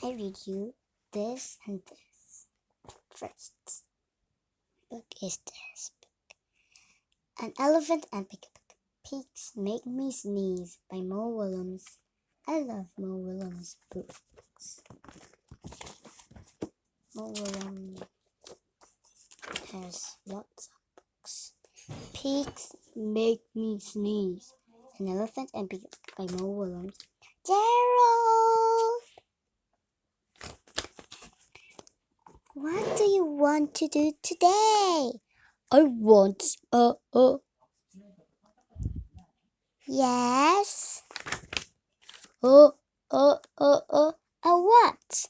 I read you this and this. First book is this book. An Elephant and Pigs Make Me Sneeze by willems. I love willems books. Willems has lots of books. Pigs Make Me Sneeze. An Elephant and Pig by willems. Gerald! What do you want to do today? I want Yes. A what?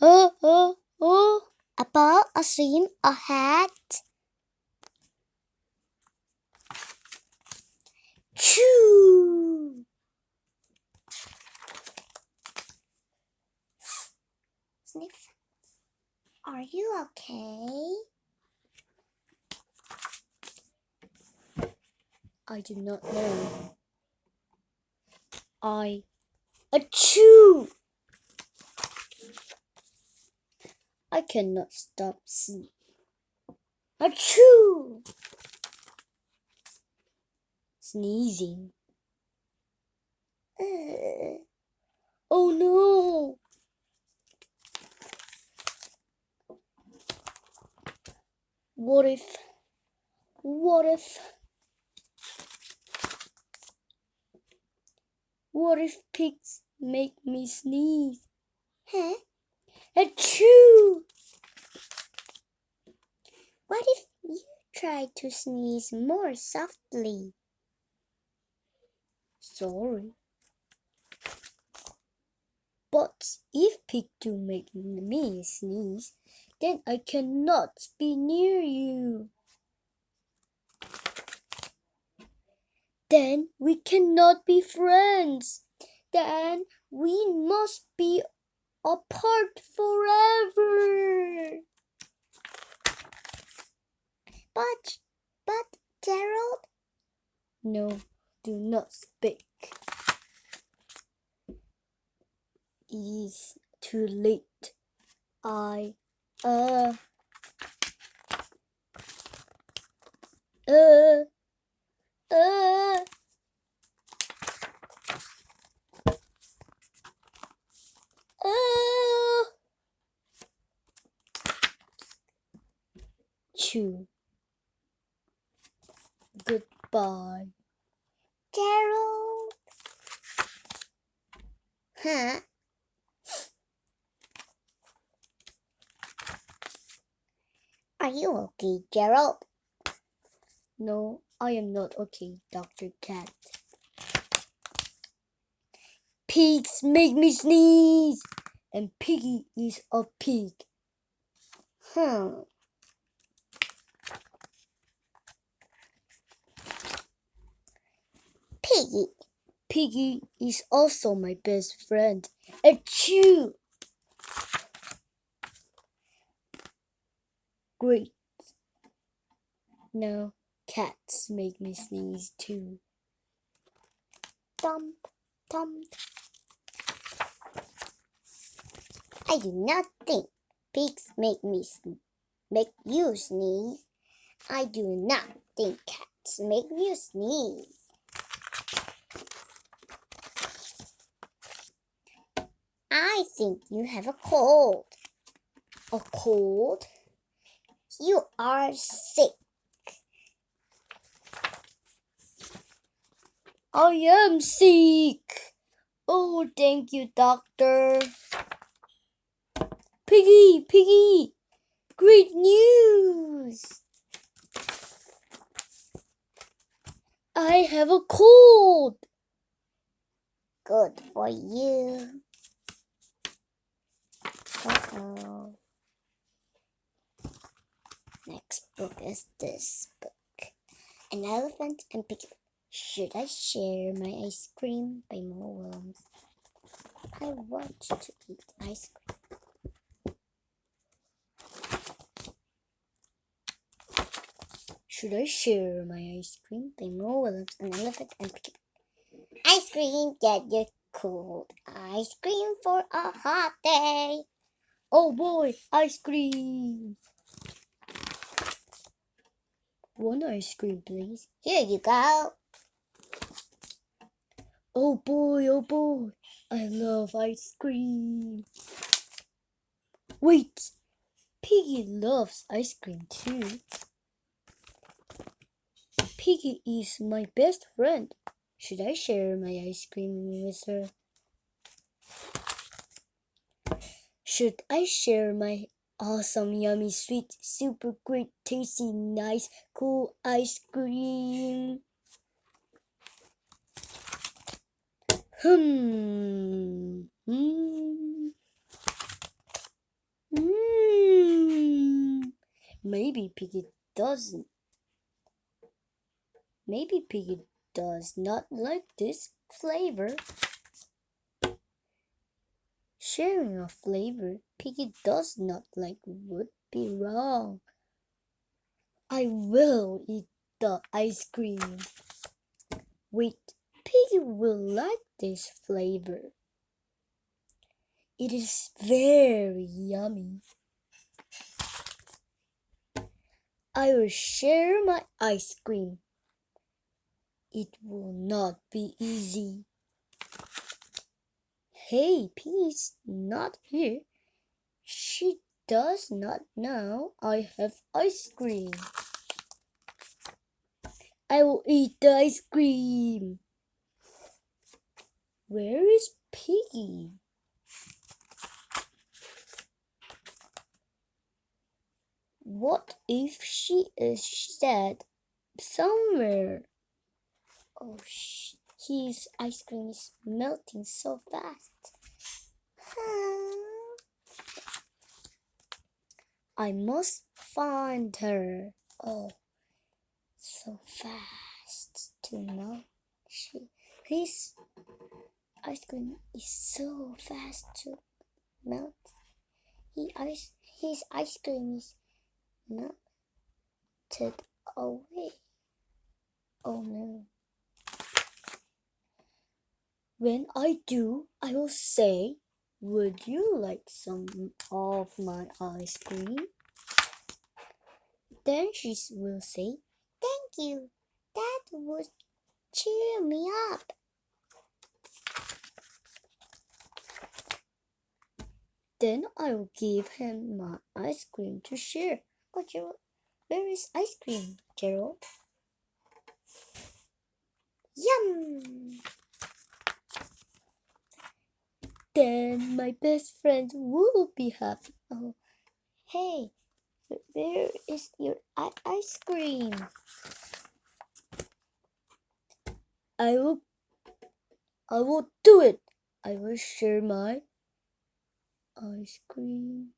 A ball, a swim, a hat. Choo! Sniff. Are you okay? I do not know. Achoo! I cannot stop sneezing. Achoo! Sneezing. Oh no! What if pigs make me sneeze? Huh? Achoo! What if you try to sneeze more softly? Sorry. But if pigs do make me sneeze, then I cannot be near you. Then we cannot be friends. Then we must be apart forever. But Gerald? No, do not speak. It is too late. Chew. Goodbye. Gerald. Huh? Are you okay, Gerald? No, I am not okay, Dr. Cat. Pigs make me sneeze, and Piggy is a pig. Piggy is also my best friend. Achoo! Great. Now cats make me sneeze too. Thump, thump. I do not think pigs make you sneeze. I do not think cats make you sneeze. I think you have a cold. A cold? You are sick. I am sick. Oh, thank you, doctor. Piggy, great news. I have a cold. Good for you. Uh-oh. Next book is this book. An Elephant and Piggy. Should I share my ice cream by willems? I want to eat ice cream. Should I share my ice cream by willems? An Elephant and Piggy. Ice cream, get your cold ice cream for a hot day. Oh boy, ice cream. One ice cream, please. Here you go. Oh boy, I love ice cream. Wait, Piggy loves ice cream too. Piggy is my best friend. Should I share my ice cream with her? Should I share my awesome, yummy, sweet, super great, tasty, nice, cool ice cream? Maybe Piggy doesn't. Maybe Piggy does not like this flavor. Sharing a flavor Piggy does not like would be wrong. I will eat the ice cream. Wait, Piggy will like this flavor. It is very yummy. I will share my ice cream. It will not be easy. Hey, Piggy's not here. She does not know I have ice cream. I will eat the ice cream. Where is Piggy? What if she is sad somewhere? Oh, his ice cream is melting so fast. I must find her. Oh, so fast to melt. His ice cream is so fast to melt. His ice cream is melted away. Oh no. When I do, I will say, would you like some of my ice cream? Then she will say, thank you. That would cheer me up. Then I will give him my ice cream to share. Oh, Gerald, where is ice cream, Gerald? Yum! Then my best friend will be happy. Oh, hey, where is your ice cream? I will do it. I will share my ice cream.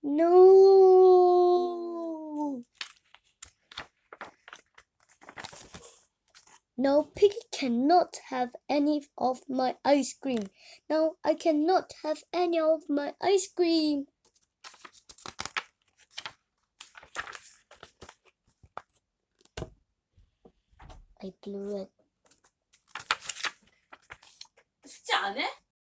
No! Now Piggy cannot have any of my ice cream. Now I cannot have any of my ice cream. I blew it. 숙제 안 해?